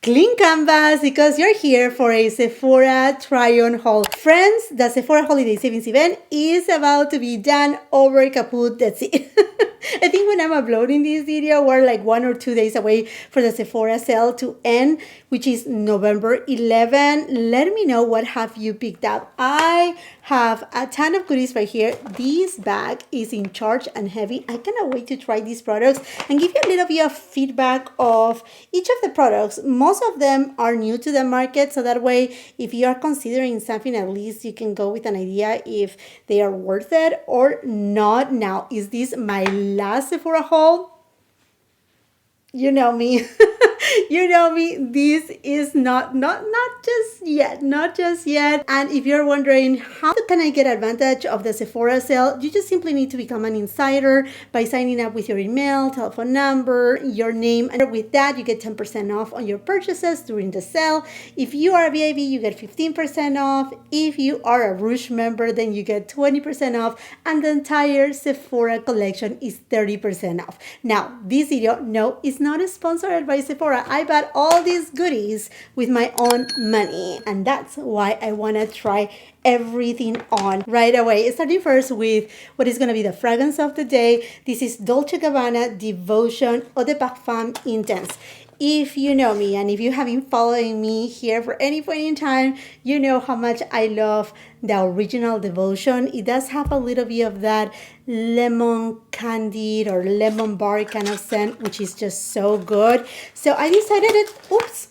Clean canvas because you're here for a Sephora try-on haul. Friends, the Sephora holiday savings event is about to be done over kaput. That's it. I think when I'm uploading this video, we're like 1 or 2 days away for the Sephora sale to end, which is November 11. Let me know what have you picked up. I have a ton of goodies right here. This bag is in charge and heavy. I cannot wait to try these products and give you a little bit of feedback of each of the products. Most of them are new to the market, so that way if you are considering something, at least you can go with an idea if they are worth it or not. Now, is this my last Sephora haul? You know me. You know me. This is not just yet. And if you're wondering how can I get advantage of the Sephora sale, you just simply need to become an insider by signing up with your email, telephone number, your name, and with that you get 10% off on your purchases during the sale. If you are a VIP, you get 15% off. If you are a Rouge member, then you get 20% off, and the entire Sephora collection is 30% off. Now, this video, no, is not sponsored by Sephora. I bought all these goodies with my own money, and that's why I want to try everything on right away. Starting first with what is going to be the fragrance of the day. This is Dolce & Gabbana Devotion Eau de Parfum Intense. If you know me and if you have been following me here for any point in time, you know how much I love the original Devotion. It does have a little bit of that lemon candied or lemon bar kind of scent, which is just so good. So I decided oops,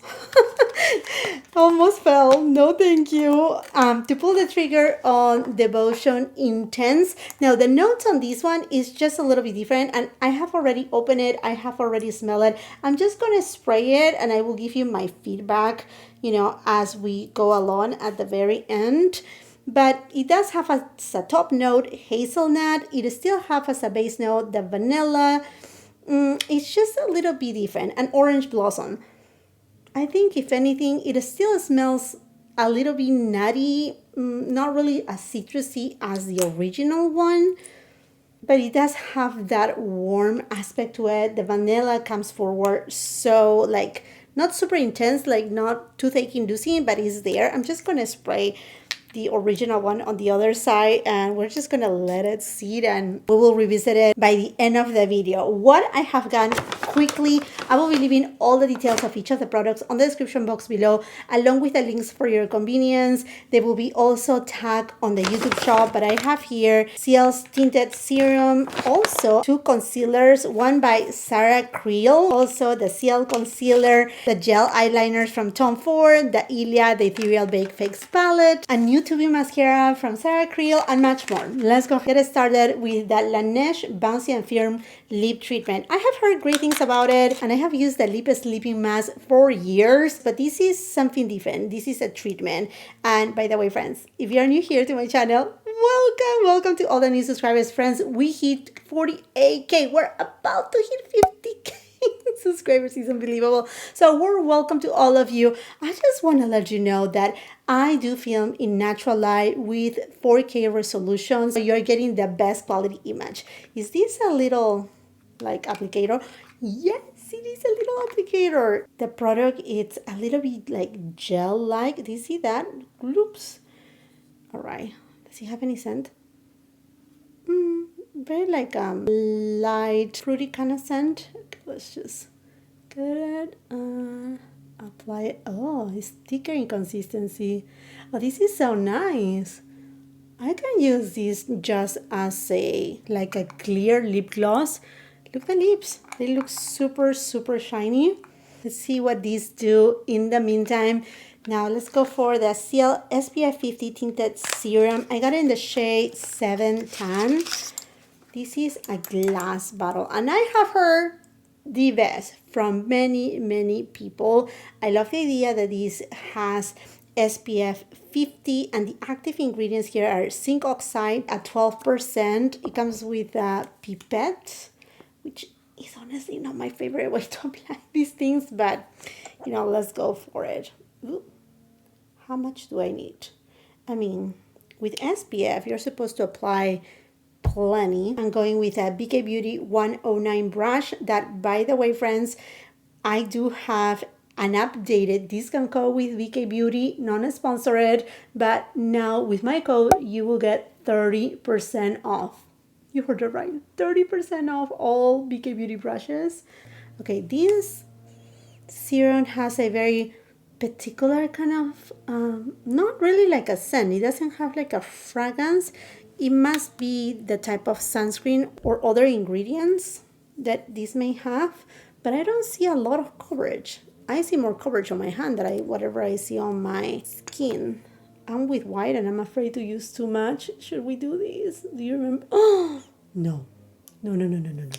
almost fell. No, thank you. To pull the trigger on Devotion Intense. Now the notes on this one is just a little bit different, and I have already opened it. I have already smelled it. I'm just gonna spray it, and I will give you my feedback, as we go along at the very end. But it does have a top note, hazelnut. It still has as a base note the vanilla. It's just a little bit different. An orange blossom. I think if anything, it still smells a little bit nutty. Not really as citrusy as the original one, but it does have that warm aspect to it. The vanilla comes forward so not super intense, not toothache inducing, but it's there. I'm just gonna spray the original one on the other side, and we're just gonna let it sit, and we will revisit it by the end of the video. What I have done quickly, I will be leaving all the details of each of the products on the description box below, along with the links for your convenience. They will be also tagged on the YouTube shop, but I have here Ciehl's Tinted Serum, also 2 concealers, one by Sarah Creel, also the Ciehl Concealer, the gel eyeliners from Tom Ford, the Ilia, the Ethereal Baked Fakes palette, a new to be mascara from Sarah Creel, and much more. Let's go get started with the Laneige Bouncy and Firm Lip Treatment. I have heard great things about it, and I have used the lip sleeping mask for years, but this is something different. This is a treatment. And by the way, friends, if you're new here to my channel, welcome to all the new subscribers. Friends, we hit 48K. We're about to hit 50K. Subscribers is unbelievable. So we're welcome to all of you. I just want to let you know that I do film in natural light with 4K resolution, so you're getting the best quality image. Is this a little applicator? Yes, it is a little applicator. The product, it's a little bit gel-like. Do you see that? Oops. All right. Does it have any scent? Very light fruity kind of scent. Okay, let's just get it apply it. Oh, it's thicker in consistency. Oh, this is so nice. I can use this just as a clear lip gloss. Look at the lips, they look super shiny. Let's see what these do in the meantime. Now let's go for the Ciehl SPF 50 Tinted Serum. I got it in the shade 7 Tan. This is a glass bottle, and I have heard the best from many people. I love the idea that this has SPF 50, and the active ingredients here are zinc oxide at 12%. It comes with a pipette, which is honestly not my favorite way to apply these things, but let's go for it. Ooh, how much do I need? I mean, with SPF, you're supposed to apply plenty. I'm going with a BK Beauty 109 brush that, by the way, friends, I do have an updated discount code with VK Beauty, non-sponsored, but now with my code, you will get 30% off. You heard it right, 30% off all VK Beauty brushes. Okay, this serum has a very particular kind of, not really like a scent. It doesn't have like a fragrance. It must be the type of sunscreen or other ingredients that this may have, but I don't see a lot of coverage. I see more coverage on my hand than whatever I see on my skin. I'm with white and I'm afraid to use too much. Should we do this? Do you remember? Oh, no. No.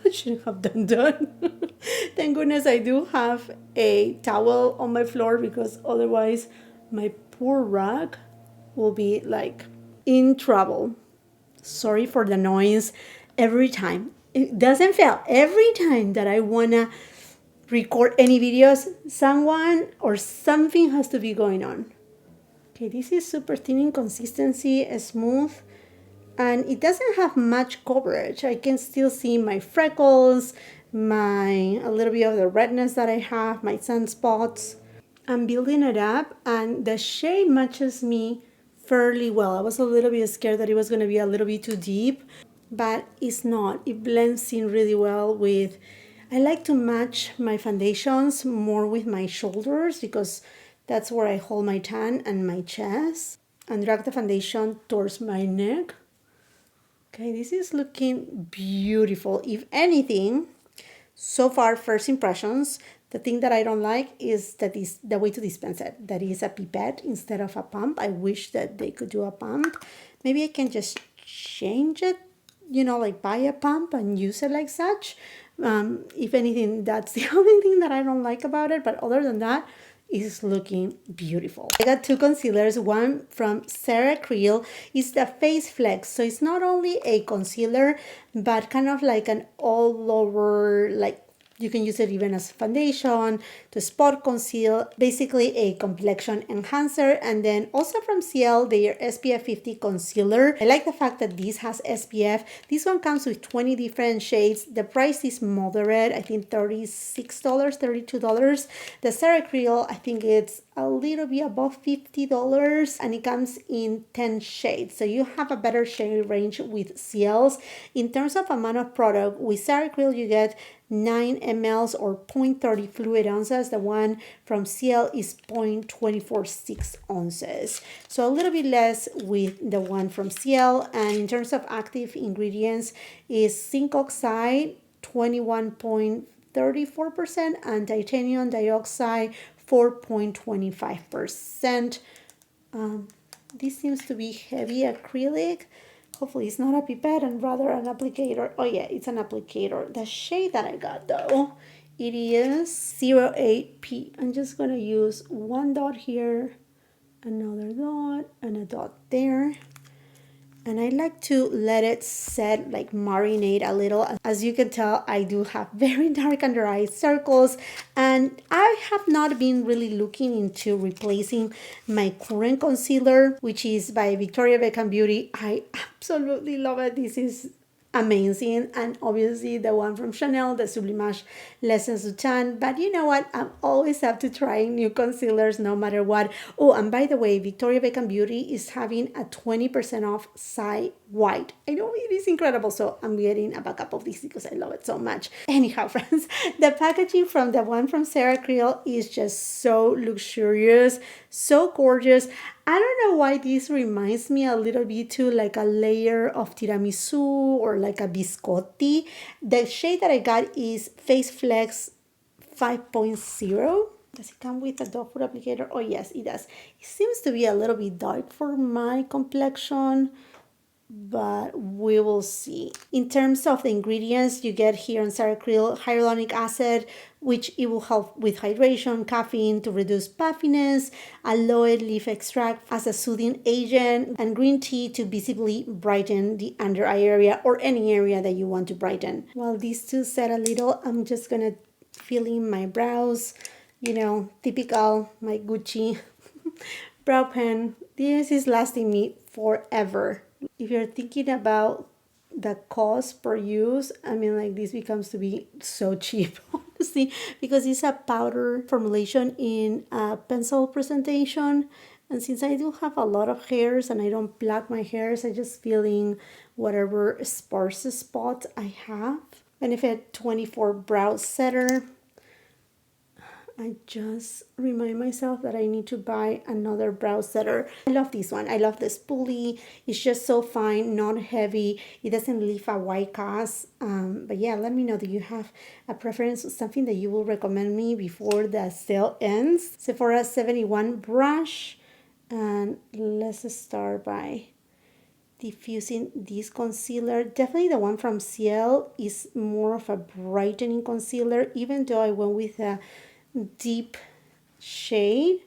I shouldn't have done that. Thank goodness I do have a towel on my floor, because otherwise my poor rag will be like in trouble. Sorry for the noise. Every time, it doesn't fail. Every time that I wanna record any videos, someone or something has to be going on. Okay, this is super thin in consistency, smooth, and it doesn't have much coverage. I can still see my freckles, a little bit of the redness that I have, my sunspots. I'm building it up, and the shade matches me fairly well. I was a little bit scared that it was going to be a little bit too deep, but it's not. It blends in really well with, I like to match my foundations more with my shoulders, because that's where I hold my tan and my chest, and drag the foundation towards my neck. Okay, this is looking beautiful. If anything, so far, first impressions, the thing that I don't like is that is the way to dispense it. That is a pipette instead of a pump. I wish that they could do a pump. Maybe I can just change it, like buy a pump and use it like such. If anything, that's the only thing that I don't like about it. But other than that, is looking beautiful. I got two concealers. One from CeraCreal is the Face Flex. So it's not only a concealer, but kind of like an all over, like you can use it even as foundation to spot conceal, basically a complexion enhancer. And then also from CL, their SPF 50 concealer. I like the fact that this has SPF. This one comes with 20 different shades. The price is moderate, I think $36, $32. The CeraCreal, I think it's a little bit above $50, and it comes in 10 shades. So you have a better shade range with CLs. In terms of amount of product, with CeraCreal you get 9 mLs or 0.30 fluid ounces. The one from CL is 0.246 ounces. So a little bit less with the one from CL. And in terms of active ingredients, is zinc oxide 21.34% and titanium dioxide 4.25%. This seems to be heavy acrylic. Hopefully it's not a pipette and rather an applicator. Oh yeah, it's an applicator. The shade that I got though, it is 08P. I'm just gonna use one dot here, another dot, and a dot there. And I like to let it set, like marinate a little. As you can tell, I do have very dark under eye circles, and I have not been really looking into replacing my current concealer, which is by Victoria Beckham Beauty. I absolutely love it. This is amazing. And obviously the one from Chanel, the Sublimage Lessons to Tan. But you know what? I'm always up to trying new concealers no matter what. Oh, and by the way, Victoria Beckham Beauty is having a 20% off side white. I know it is incredible. So I'm getting a backup of this because I love it so much. Anyhow, friends, the packaging from the one from CeraCreal is just so luxurious, so gorgeous. I don't know why this reminds me a little bit to like a layer of tiramisu or like a biscotti. The shade that I got is Face Flex 5.0. Does it come with a dog food applicator? Oh yes, it does. It seems to be a little bit dark for my complexion, but we will see. In terms of the ingredients, you get here on CeraCreal hyaluronic acid, which it will help with hydration, caffeine to reduce puffiness, aloe leaf extract as a soothing agent, and green tea to visibly brighten the under eye area or any area that you want to brighten. While these two set a little, I'm just gonna fill in my brows, typical, my Gucci brow pen. This is lasting me forever. If you're thinking about the cost per use, I mean, like this becomes to be so cheap, see, because it's a powder formulation in a pencil presentation. And since I do have a lot of hairs and I don't plait my hairs, I just fill in whatever sparse spot I have. Benefit 24 Brow Setter. I just remind myself that I need to buy another brow setter. I love this one. I love the spoolie. It's just so fine, not heavy. It doesn't leave a white cast. But yeah, let me know, do you have a preference, something that you will recommend me before the sale ends? Sephora 71 brush. And let's start by diffusing this concealer. Definitely the one from Ciel is more of a brightening concealer, even though I went with a deep shade.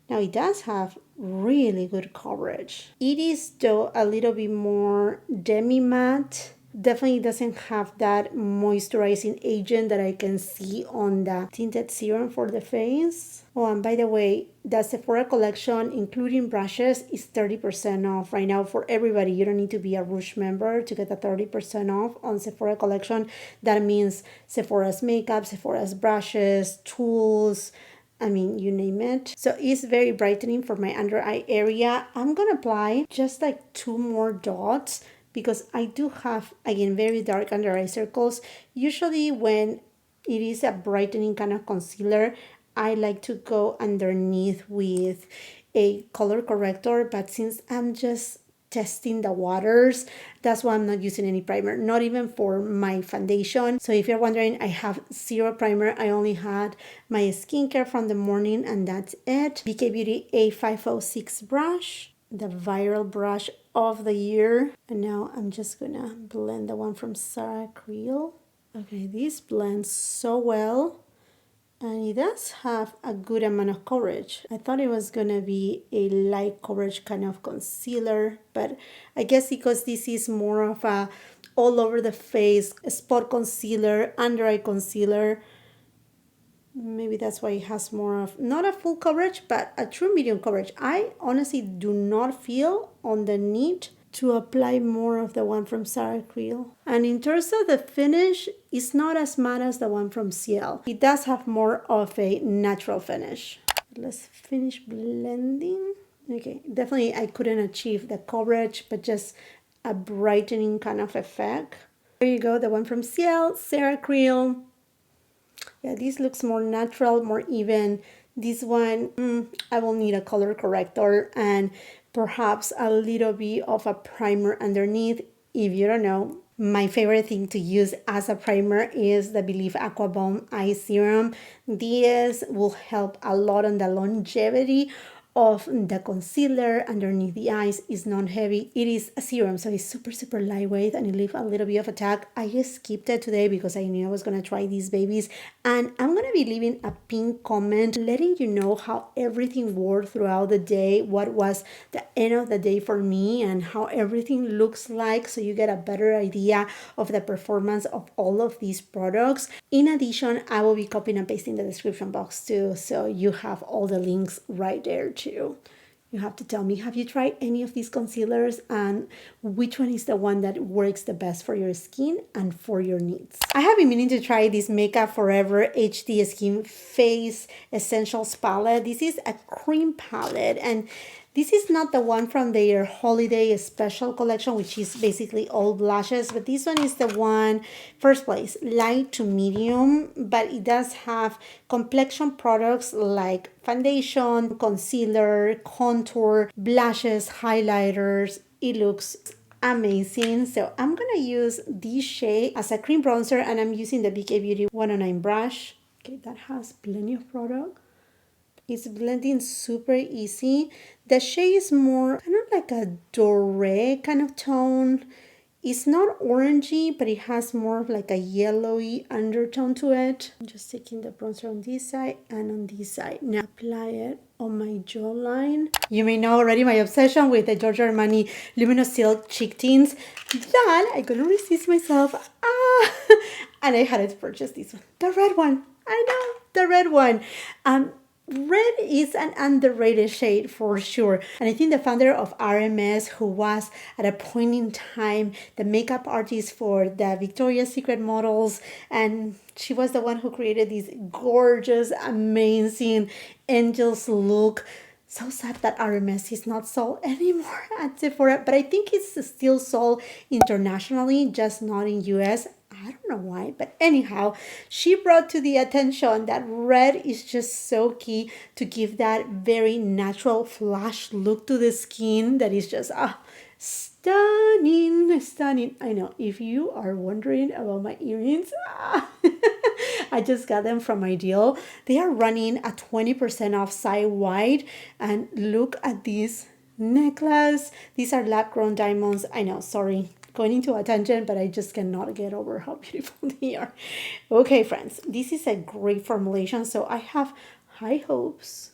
Now it does have really good coverage. It is though a little bit more demi matte. Definitely doesn't have that moisturizing agent that I can see on the tinted serum for the face. Oh, and by the way, the Sephora collection, including brushes, is 30% off right now for everybody. You don't need to be a Rouge member to get a 30% off on Sephora collection. That means Sephora's makeup, Sephora's brushes, tools, I mean, you name it. So it's very brightening for my under eye area. I'm gonna apply just like 2 more dots because I do have, again, very dark under eye circles. Usually when it is a brightening kind of concealer, I like to go underneath with a color corrector, but since I'm just testing the waters, that's why I'm not using any primer, not even for my foundation. So if you're wondering, I have 0 primer. I only had my skincare from the morning and that's it. BK Beauty A506 brush, the viral brush of the year. And now I'm just gonna blend the one from Sarah Creel. Okay, this blends so well. And it does have a good amount of coverage. I thought it was gonna be a light coverage kind of concealer, but I guess because this is more of a all over the face spot concealer, under eye concealer, maybe that's why it has more of, not a full coverage, but a true medium coverage. I honestly do not feel on the need to apply more of the one from Sarah Creel. And in terms of the finish, it's not as matte as the one from Ciel. It does have more of a natural finish. Let's finish blending. Okay, definitely I couldn't achieve the coverage, but just a brightening kind of effect. There you go, the one from Ciel, Sarah Creel. Yeah, this looks more natural, more even. This one, I will need a color corrector and perhaps a little bit of a primer underneath. If you don't know, my favorite thing to use as a primer is the Believe Aqua Bomb Eye Serum. This will help a lot on the longevity of the concealer underneath the eyes. Is not heavy. It is a serum, so it's super lightweight and it leaves a little bit of a tag. I just skipped it today because I knew I was gonna try these babies, and I'm gonna be leaving a pinned comment letting you know how everything worked throughout the day, what was the end of the day for me, and how everything looks like, so you get a better idea of the performance of all of these products. In addition, I will be copying and pasting the description box too, so you have all the links right there too. You have to tell me, have you tried any of these concealers and which one is the one that works the best for your skin and for your needs? I have been meaning to try this Makeup Forever HD Skin Face Essentials palette. This is a cream palette, and this is not the one from their holiday special collection, which is basically all blushes, but this one is the one, first place, light to medium, but it does have complexion products like foundation, concealer, contour, blushes, highlighters. It looks amazing. So I'm gonna use this shade as a cream bronzer, and I'm using the BK Beauty 109 brush. Okay, that has plenty of product. It's blending super easy. The shade is more kind of like a doré kind of tone. It's not orangey, but it has more of like a yellowy undertone to it. I'm just taking the bronzer on this side and on this side. Now apply it on my jawline. You may know already my obsession with the Giorgio Armani Luminous Silk Cheek Tints. That I couldn't resist myself. And I had to purchase this one. The red one. I know, the red one. red is an underrated shade for sure. And I think the founder of RMS, who was at a point in time the makeup artist for the Victoria's Secret models, and she was the one who created this gorgeous, amazing angels look. So sad that RMS is not sold anymore at Sephora, but I think it's still sold internationally, just not in US. I don't know why, but anyhow, she brought to the attention that red is just so key to give that very natural flash look to the skin that is just stunning, stunning. I know, if you are wondering about my earrings, I just got them from Ideal. They are running a 20% off site wide, and look at this necklace. These are lab grown diamonds. I know, sorry, going into a tangent, but I just cannot get over how beautiful they are. Okay, friends, this is a great formulation, so I have high hopes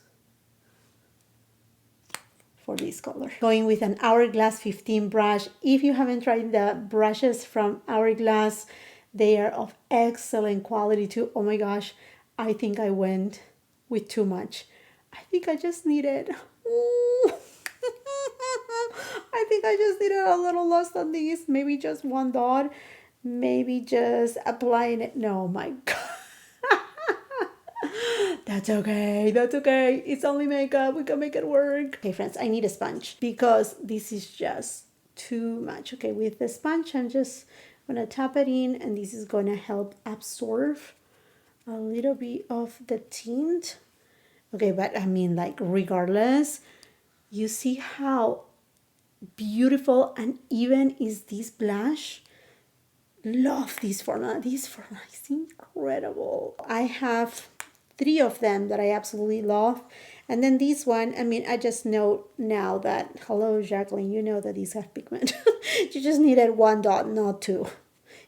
for this color. Going with an Hourglass 15 brush. If you haven't tried the brushes from Hourglass, they are of excellent quality too. Oh my gosh, I think I went with too much. I think I just needed I think I just needed a little less than these. Maybe just one dot. Maybe just applying it. No, my God. That's okay. That's okay. It's only makeup. We can make it work. Okay, friends, I need a sponge because this is just too much. Okay, with the sponge, I'm just going to tap it in, and this is going to help absorb a little bit of the tint. Okay, but I mean, like, regardless, you see how beautiful and even is this blush. Love this formula. This formula is incredible. I have 3 of them that I absolutely love. And then this one, I mean, I just know now that, hello, Jacqueline, you know that these have pigment. You just needed 1 dot, not 2.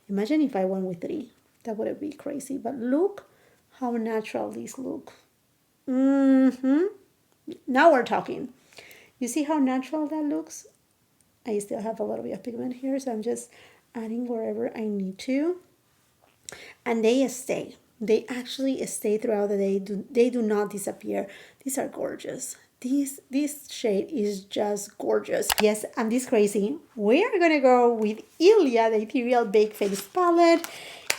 Imagine if I went with 3. That would be crazy. But look how natural these look. Now we're talking. You see how natural that looks? I still have a little bit of pigment here, so I'm just adding wherever I need to. And they stay. They actually stay throughout the day. They do not disappear. These are gorgeous. This shade is just gorgeous. Yes, I'm this crazy. We are gonna go with Ilia, the Ethereal Baked Face Palette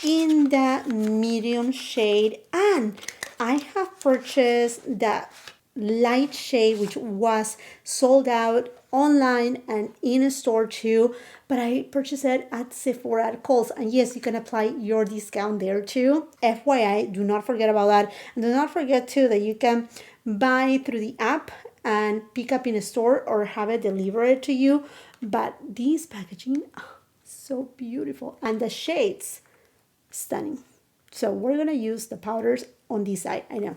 in the medium shade. And I have purchased the light shade, which was sold out online and in a store too, but I purchased it at Sephora at Kohl's, and yes, you can apply your discount there too. FYI, do not forget about that, and do not forget too that you can buy through the app and pick up in a store or have it delivered to you. But this packaging, so beautiful, and the shades, stunning. So we're gonna use the powders on this side. I know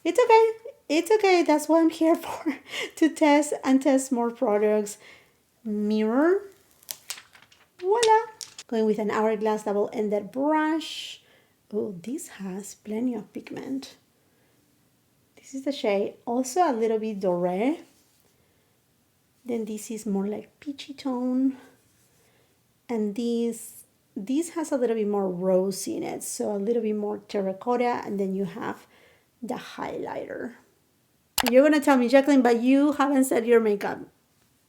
it's okay. It's okay. That's what I'm here for, to test more products. Mirror. Voila. Going with an Hourglass double-ended brush. Oh, this has plenty of pigment. This is the shade. Also a little bit doré. Then this is more like peachy tone. And this has a little bit more rose in it. So a little bit more terracotta. And then you have the highlighter. You're gonna tell me, Jacqueline, but you haven't set your makeup.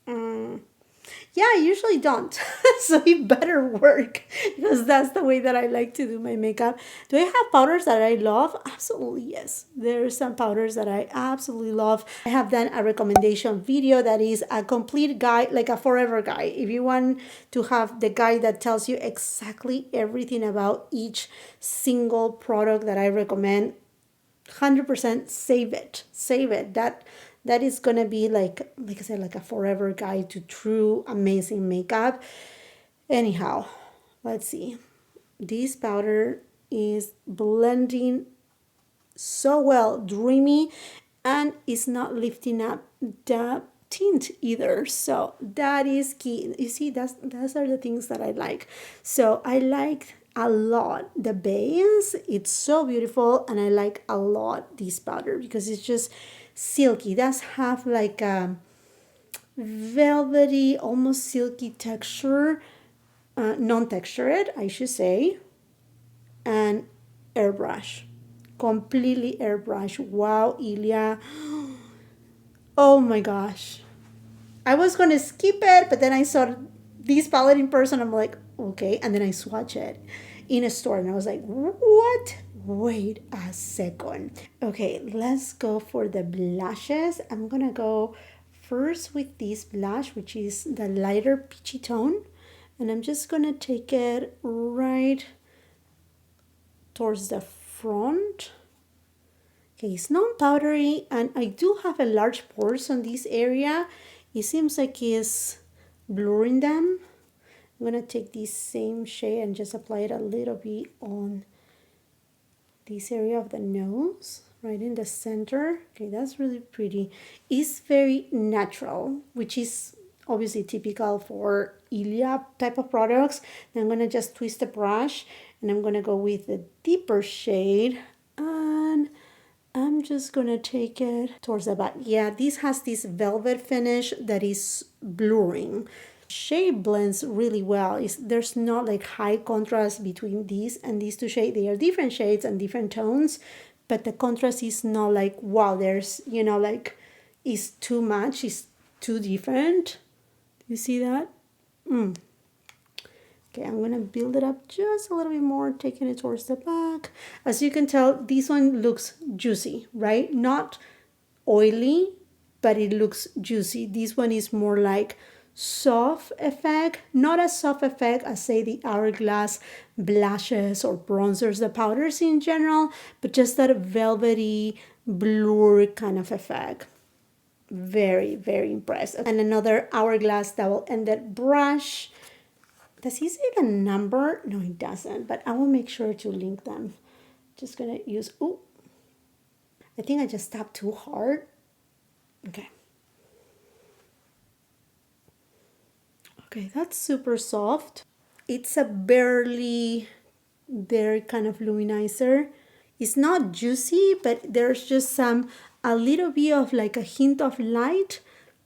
Yeah, I usually don't. So it better work, because that's the way that I like to do my makeup. Do I have powders that I love? Absolutely, yes. There are some powders that I absolutely love. I have done a recommendation video that is a complete guide, like a forever guide. If you want to have the guide that tells you exactly everything about each single product that I recommend, 100% save it. That is gonna be like I said, like a forever guide to true amazing makeup. Anyhow, let's see. This powder is blending so well, dreamy, and it's not lifting up the tint either. So that is key. You see, those are the things that I like. So I like a lot the base. It's so beautiful, and I like a lot this powder because it's just silky. It does have like a velvety, almost silky texture, non-textured, I should say, and airbrush. completely airbrush. Wow, Ilya. Oh my gosh. I was gonna skip it, but then I saw this palette in person. I'm like, okay. And then I swatch it in a store and I was like, what? Wait a second. Okay, let's go for the blushes. I'm gonna go first with this blush, which is the lighter peachy tone. And I'm just gonna take it right towards the front. Okay, it's non-powdery and I do have a large pores on this area. It seems like it's blurring them. I'm gonna take this same shade and just apply it a little bit on this area of the nose, right in the center. Okay, that's really pretty. It's very natural, which is obviously typical for Ilia type of products. Then I'm gonna just twist the brush and I'm gonna go with a deeper shade and I'm just gonna take it towards the back. Yeah, this has this velvet finish that is blurring. Shade blends really well. There's not like high contrast between these and these two shades. They are different shades and different tones, but the contrast is not like, wow, there's, like it's too much, it's too different. You see that? Okay, I'm gonna build it up just a little bit more, taking it towards the back. As you can tell, this one looks juicy, right? Not oily, but it looks juicy. This one is more like soft effect, not as soft effect as say the Hourglass blushes or bronzers, the powders in general, but just that velvety blur kind of effect. Very, very impressed. And another Hourglass double-ended brush. Does he say the number? No, it doesn't, but I will make sure to link them. Just gonna use, oh, I think I just tapped too hard. Okay. Okay, that's super soft. It's a barely there kind of luminizer. It's not juicy, but there's just a little bit of like a hint of light,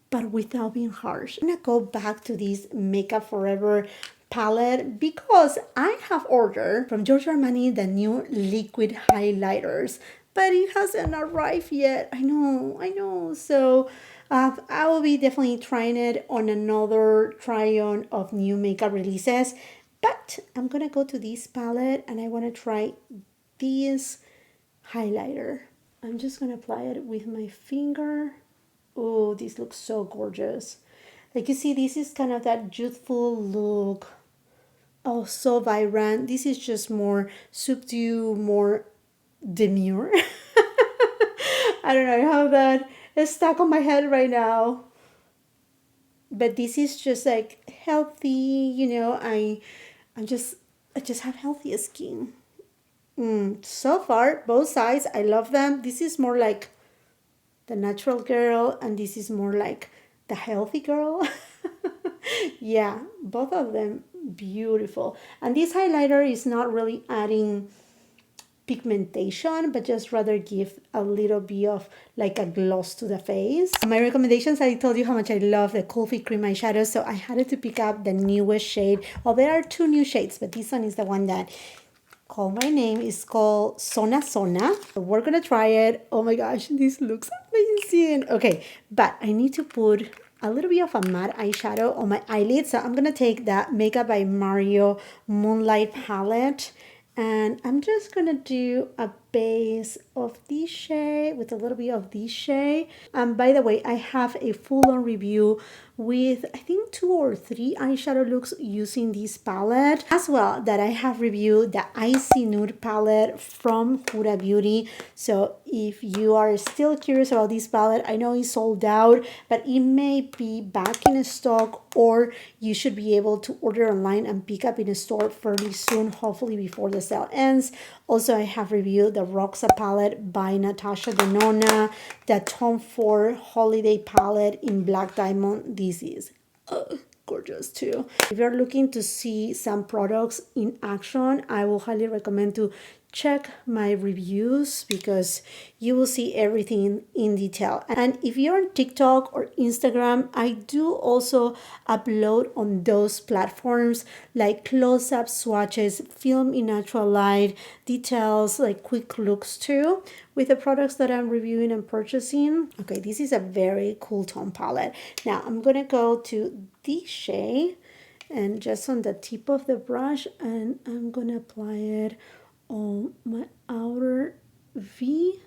but without being harsh. I'm gonna go back to this Makeup Forever palette because I have ordered from Giorgio Armani the new liquid highlighters, but it hasn't arrived yet. I know. So I will be definitely trying it on another try-on of new makeup releases. But I'm gonna go to this palette and I want to try this highlighter. I'm just gonna apply it with my finger. Oh, this looks so gorgeous. Like you see, this is kind of that youthful look. Oh, so vibrant. This is just more subdued, more demure. I don't know, I have that stuck on my head right now. But this is just like healthy, I just have healthy skin. So far, both sides, I love them. This is more like the natural girl, and this is more like the healthy girl. Yeah, both of them beautiful. And this highlighter is not really adding pigmentation, but just rather give a little bit of like a gloss to the face. My recommendations, I told you how much I love the Coffee Cream eyeshadow, so I had to pick up the newest shade. Well, there are two new shades, but this one is the one that called my name. Is called Sona Sona. We're gonna try it. Oh my gosh, this looks amazing. Okay, but I need to put a little bit of a matte eyeshadow on my eyelids, so I'm gonna take that Makeup by Mario Moonlight palette and I'm just gonna do a base of this shade with a little bit of this shade. And by the way, I have a full-on review with I think 2 or 3 eyeshadow looks using this palette, as well that I have reviewed the Icy Nude palette from Huda Beauty. So if you are still curious about this palette, I know it's sold out, but it may be back in stock, or you should be able to order online and pick up in a store fairly soon, hopefully before the sale ends. Also, I have reviewed the Roxa palette by Natasha Denona, the Tom Ford Holiday palette in Black Diamond. This is gorgeous too. If you're looking to see some products in action, I will highly recommend to check my reviews because you will see everything in detail. And if you're on TikTok or Instagram, I do also upload on those platforms like close-up swatches, film in natural light, details, like quick looks too, with the products that I'm reviewing and purchasing. Okay, this is a very cool tone palette. Now I'm gonna go to this shade and just on the tip of the brush, and I'm gonna apply it on my outer V.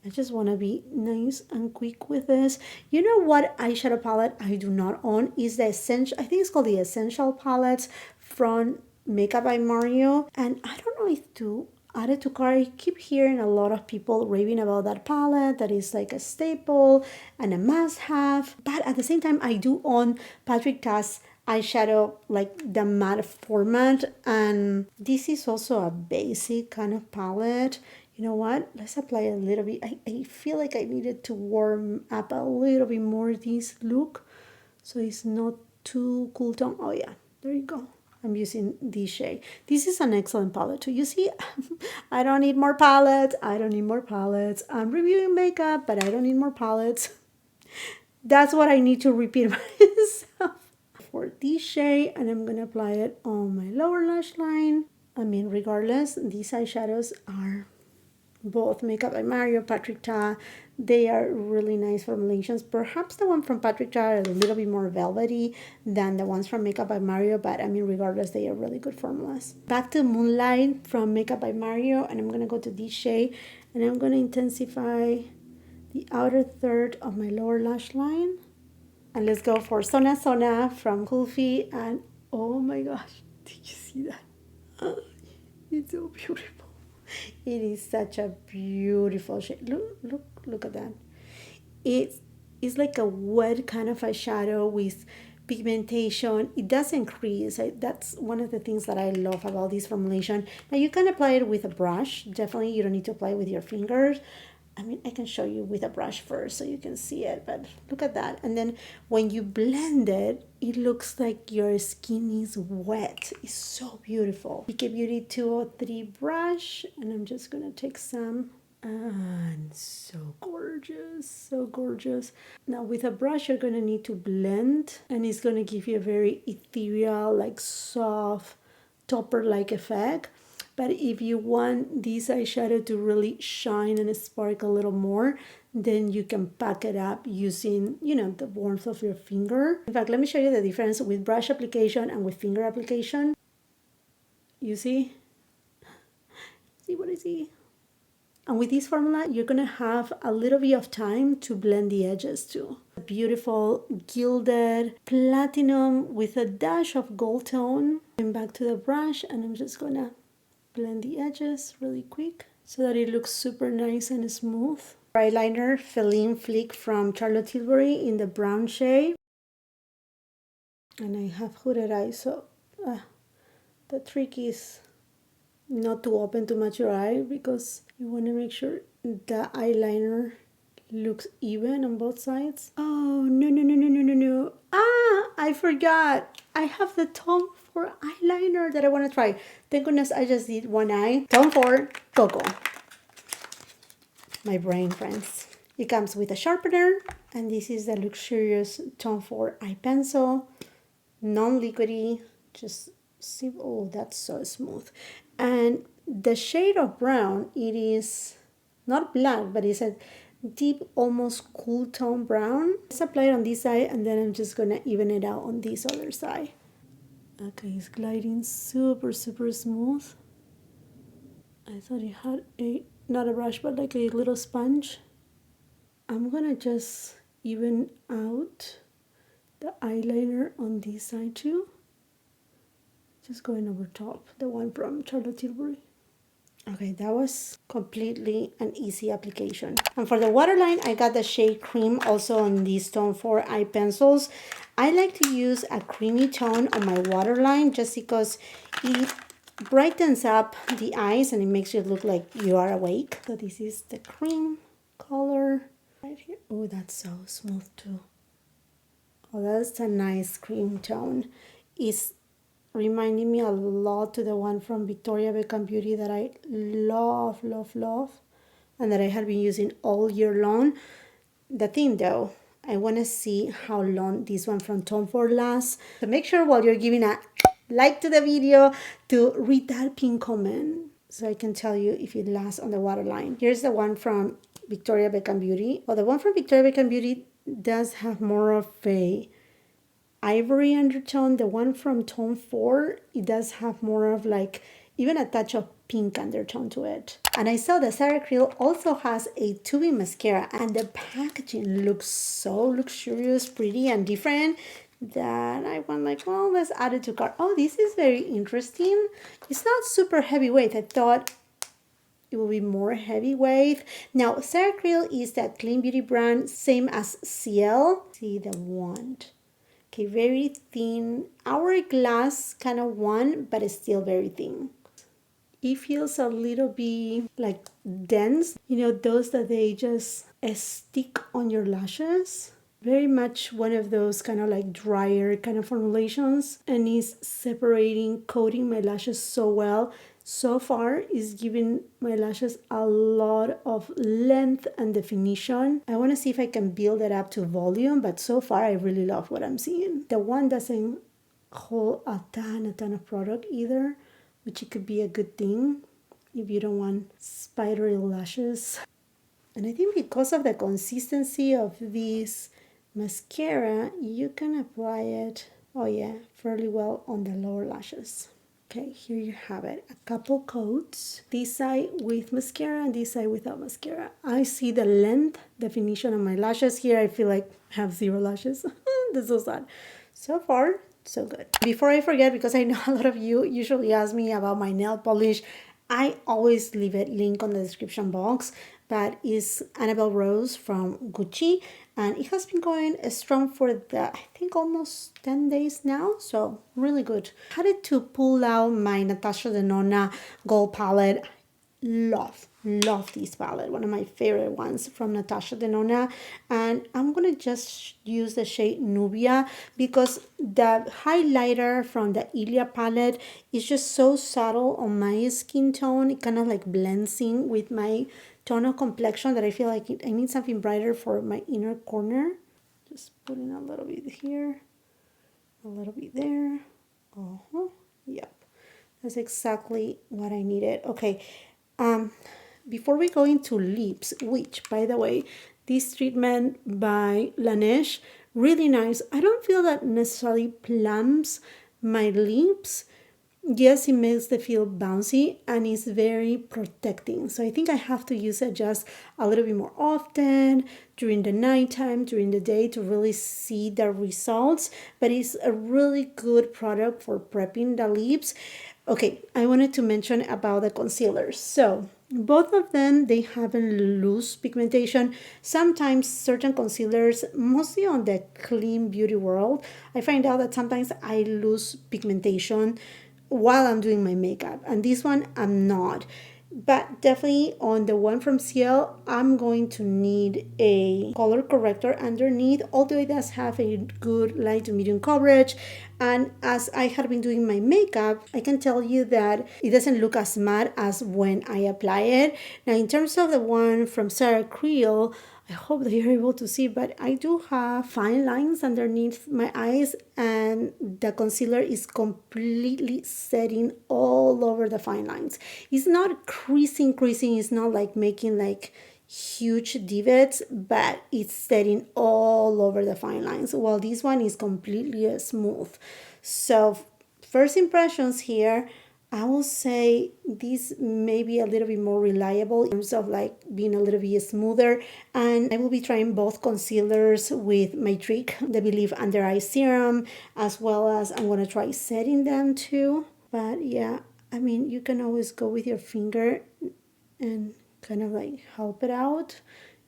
I just want to be nice and quick with this. You know what eyeshadow palette I do not own is the Essential, I think it's called the Essential Palettes from Makeup by Mario. And I don't know if to add it to cart. I keep hearing a lot of people raving about that palette, that is like a staple and a must-have. But at the same time, I do own Patrick Ta's eyeshadow, like the matte format, and this is also a basic kind of palette. You know what, let's apply a little bit. I feel like I needed to warm up a little bit more this look so it's not too cool tone. Oh yeah, there you go. I'm using this shade. This is an excellent palette too. You see, I don't need more palettes. I don't need more palettes. I'm reviewing makeup, but I don't need more palettes. That's what I need to repeat myself. For this shade, and I'm gonna apply it on my lower lash line. I mean, regardless, these eyeshadows are both Makeup by Mario, Patrick Ta. They are really nice formulations. Perhaps the one from Patrick Ta are a little bit more velvety than the ones from Makeup by Mario, but I mean, regardless, they are really good formulas. Back to Moonlight from Makeup by Mario, and I'm gonna go to this shade, and I'm gonna intensify the outer third of my lower lash line. And let's go for Sona Sona from Kulfi. And oh my gosh, did you see that? It's so beautiful. It is such a beautiful shade. Look at that. It's like a wet kind of eyeshadow with pigmentation. It doesn't crease. That's one of the things that I love about this formulation. Now you can apply it with a brush. Definitely you don't need to apply it with your fingers. I mean, I can show you with a brush first so you can see it, but look at that. And then when you blend it, it looks like your skin is wet. It's so beautiful. BK Beauty 203 brush, and I'm just gonna take some. And so gorgeous, so gorgeous. Now with a brush, you're gonna need to blend, and it's gonna give you a very ethereal, like soft, topper-like effect. But if you want this eyeshadow to really shine and spark a little more, then you can pack it up using, you know, the warmth of your finger. In fact, let me show you the difference with brush application and with finger application. You see? See what I see? And with this formula, you're gonna have a little bit of time to blend the edges too. Beautiful gilded platinum with a dash of gold tone. Going back to the brush, and I'm just gonna blend the edges really quick so that it looks super nice and smooth. Eyeliner Feline Flick from Charlotte Tilbury in the brown shade. And I have hooded eyes, so the trick is not to open too much your eye because you want to make sure the eyeliner looks even on both sides. Oh, no. I forgot. I have the Tom Ford eyeliner that I want to try. Thank goodness I just did one eye. Tom Ford Cocoa. My brain, friends. It comes with a sharpener, and this is the luxurious Tom Ford eye pencil. Non-liquidy. Just see, oh, that's so smooth. And the shade of brown, it is not black, but it's a deep, almost cool tone brown. Let's apply it on this side, and then I'm just gonna even it out on this other side. Okay, it's gliding super smooth. I thought it had not a brush, but like a little sponge. I'm gonna just even out the eyeliner on this side too. Just going over top, the one from Charlotte Tilbury. Okay, that was completely an easy application. And for the waterline, I got the shade Cream also on these Tom Ford eye pencils. I like to use a creamy tone on my waterline just because it brightens up the eyes and it makes you look like you are awake. So this is the cream color right here. Oh, that's so smooth too. Oh, that's a nice cream tone. It's reminding me a lot to the one from Victoria Beckham Beauty that I love, love, love, and that I have been using all year long. The thing though, I want to see how long this one from Tom Ford lasts. So make sure while you're giving a like to the video to read that pin comment so I can tell you if it lasts on the waterline. Here's the one from Victoria Beckham Beauty. Well, the one from Victoria Beckham Beauty does have more of a ivory undertone. The one from Tom Ford, it does have more of like even a touch of pink undertone to it. And I saw that Sarah Creel also has a tubing mascara, and the packaging looks so luxurious, pretty, and different that I went like, well, let's add it to cart. Oh, this is very interesting. It's not super heavyweight. I thought it will be more heavyweight. Now, Sarah Creel is that clean beauty brand, same as CL. See the wand. Okay, very thin, hourglass kind of one, but it's still very thin. It feels a little bit like dense. You know, those that they just stick on your lashes. Very much one of those kind of like drier kind of formulations, and is separating, coating my lashes so well. So far is giving my lashes a lot of length and definition. I want to see if I can build it up to volume, but so far I really love what I'm seeing. The one doesn't hold a ton of product either, which it could be a good thing if you don't want spidery lashes. And I think because of the consistency of this mascara, you can apply it, oh yeah, fairly well on the lower lashes. Okay, here you have it. A couple coats. This side with mascara and this side without mascara. I see the length definition of my lashes. Here I feel like I have 0 lashes. That's so sad. So far, so good. Before I forget, because I know a lot of you usually ask me about my nail polish, I always leave a link on the description box, but it's Annabelle Rose from Gucci, and it has been going strong for I think almost 10 days now, so really good. I had to pull out my Natasha Denona gold palette. Love this palette, one of my favorite ones from Natasha Denona, and I'm gonna just use the shade Nubia because the highlighter from the Ilia palette is just so subtle on my skin tone. It kind of like blends in with my tone of complexion that I feel like I need something brighter for my inner corner. Just putting a little bit here, a little bit there. Yep, that's exactly what I needed. Okay, before we go into lips, which by the way, this treatment by Laneige, really nice. I don't feel that necessarily plumps my lips. Yes, it makes them feel bouncy and it's very protecting. So I think I have to use it just a little bit more often during the nighttime, during the day to really see the results. But it's a really good product for prepping the lips. Okay, I wanted to mention about the concealers. So both of them, they have a loose pigmentation. Sometimes certain concealers, mostly on the clean beauty world, I find out that sometimes I lose pigmentation while I'm doing my makeup, and this one I'm not. But definitely on the one from CL, I'm going to need a color corrector underneath, although it does have a good light to medium coverage. And as I have been doing my makeup, I can tell you that it doesn't look as matte as when I apply it. Now, in terms of the one from Sarah Creel, I hope that you're able to see, but I do have fine lines underneath my eyes, and the concealer is completely setting all over the fine lines. It's not creasing, it's not like making like huge divots, but it's setting all over the fine lines, while this one is completely smooth. So first impressions here, I will say this may be a little bit more reliable in terms of like being a little bit smoother. And I will be trying both concealers with my Trick, the Believe Under Eye Serum, as well as I'm going to try setting them too. But yeah, I mean, you can always go with your finger and kind of like help it out,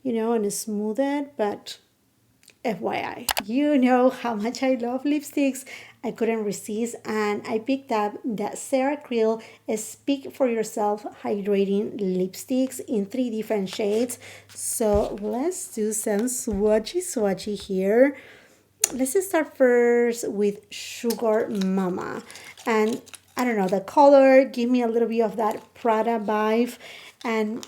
you know, and smooth it. But FYI, you know how much I love lipsticks. I couldn't resist, and I picked up the Sarah Creel Speak For Yourself Hydrating Lipsticks in 3 different shades. So let's do some swatchy here. Let's just start first with Sugar Mama. And I don't know, the color give me a little bit of that Prada vibe. And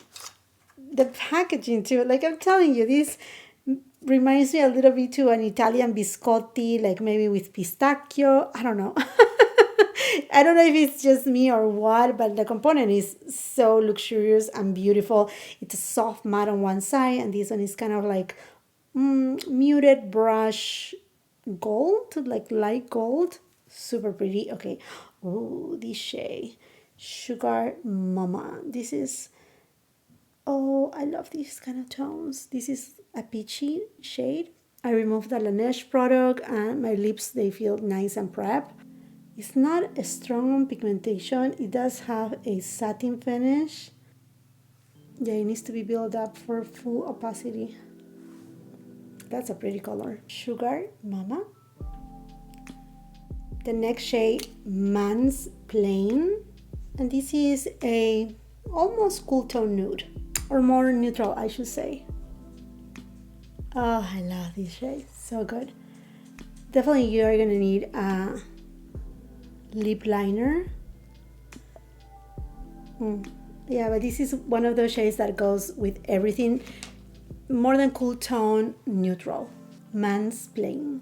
the packaging too, like I'm telling you, this reminds me a little bit to an Italian biscotti, like maybe with pistachio. I don't know. I don't know if it's just me or what, but the component is so luxurious and beautiful. It's a soft matte on one side, and this one is kind of like muted brush gold, like light gold. Super pretty. Okay. Oh, this shade. Sugar Mama. This is, oh, I love these kind of tones. This is a peachy shade. I removed the Laneige product and my lips, they feel nice and prep. It's not a strong on pigmentation. It does have a satin finish. Yeah, it needs to be built up for full opacity. That's a pretty color. Sugar Mama. The next shade, Man's Plain. And this is a almost cool tone nude. Or more neutral, I should say. Oh, I love this shade. So good. Definitely you are going to need a lip liner. Yeah, but this is one of those shades that goes with everything. More than cool tone, neutral. Man's Plain.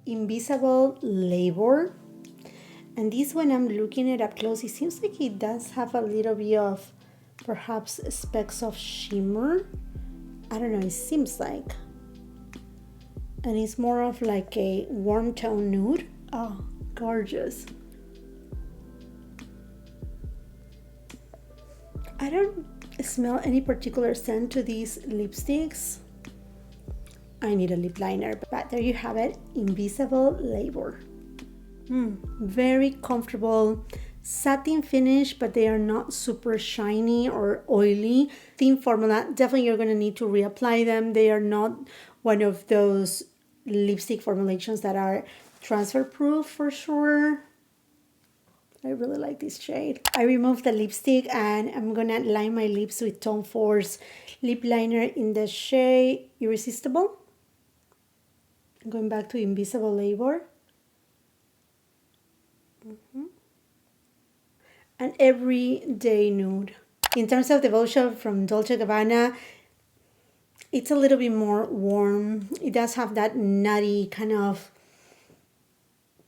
Invisible Labor. And this, when I'm looking it up close, it seems like it does have a little bit of perhaps specks of shimmer. I don't know, it seems like. And it's more of like a warm tone nude. Oh, gorgeous. I don't smell any particular scent to these lipsticks. I need a lip liner, but there you have it, Invisible Labor. Very comfortable satin finish, but they are not super shiny or oily. Thin formula, definitely you're going to need to reapply them. They are not one of those lipstick formulations that are transfer proof for sure. I really like this shade. I removed the lipstick and I'm going to line my lips with Tom Ford's lip liner in the shade Irresistible. Going back to Invisible Labor. An everyday nude. In terms of Devotion from Dolce & Gabbana, it's a little bit more warm. It does have that nutty kind of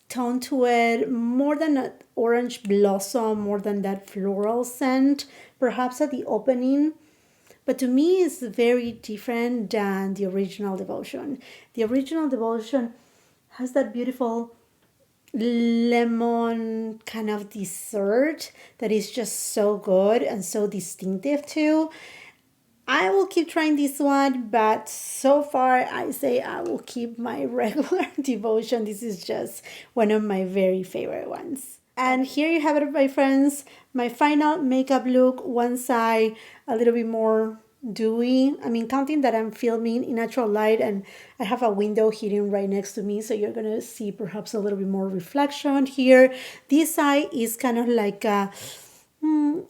tone to it, more than an orange blossom, more than that floral scent, perhaps at the opening. But to me, it's very different than the original Devotion. The original Devotion has that beautiful lemon kind of dessert that is just so good and so distinctive too. I will keep trying this one, but so far I say I will keep my regular Devotion. This is just one of my very favorite ones. And here you have it, my friends. My final makeup look. One side a little bit more dewy. I mean, counting that I'm filming in natural light and I have a window hitting right next to me, so you're gonna see perhaps a little bit more reflection here. This side is kind of like a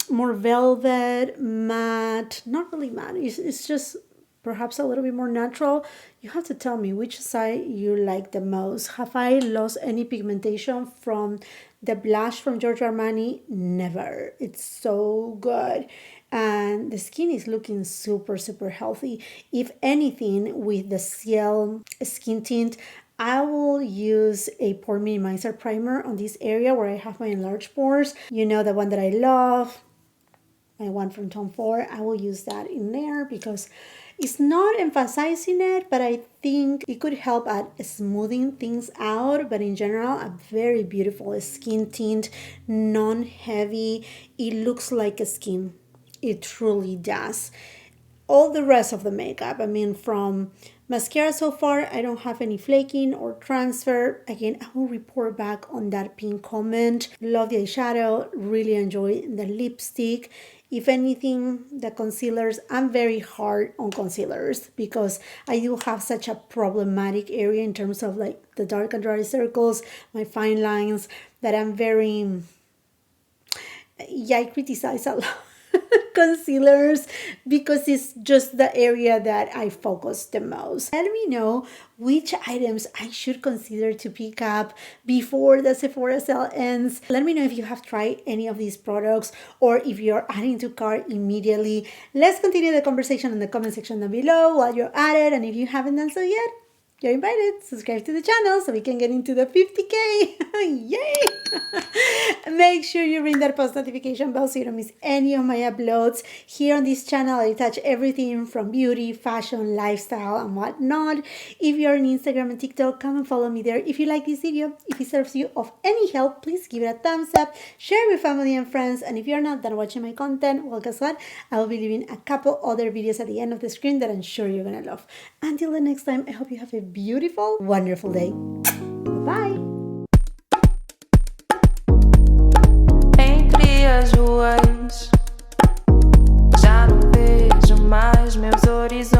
more velvet, matte, not really matte. It's just perhaps a little bit more natural. You have to tell me which side you like the most. Have I lost any pigmentation from the blush from Giorgio Armani? Never. It's so good. And the skin is looking super, super healthy. If anything, with the Ciel skin tint, I will use a pore minimizer primer on this area where I have my enlarged pores. You know, the one that I love, my one from Tom Ford. I will use that in there because it's not emphasizing it, but I think it could help at smoothing things out. But in general, a very beautiful skin tint, non-heavy. It looks like a skin. It truly does. All the rest of the makeup, I mean, from mascara so far, I don't have any flaking or transfer. Again, I will report back on that pink comment. Love the eyeshadow, really enjoy the lipstick. If anything, the concealers, I'm very hard on concealers because I do have such a problematic area in terms of like the dark and dry circles, my fine lines, that I'm very, yeah, I criticize a lot. concealers because it's just the area that I focus the most. Let me know which items I should consider to pick up before the Sephora sale ends. Let me know if you have tried any of these products or if you're adding to cart immediately. Let's continue the conversation in the comment section down below while you're at it, and if you haven't done so yet, you're invited. Subscribe to the channel so we can get into the 50K. Yay! Make sure you ring that post notification bell so you don't miss any of my uploads. Here on this channel, I touch everything from beauty, fashion, lifestyle, and whatnot. If you're on Instagram and TikTok, come and follow me there. If you like this video, if it serves you of any help, please give it a thumbs up, share with family and friends, and if you're not done watching my content, well, guess what? I will be leaving a couple other videos at the end of the screen that I'm sure you're gonna love. Until the next time, I hope you have a beautiful, wonderful day. Bye! Entre as ruas, já não vejo mais meus horizontes.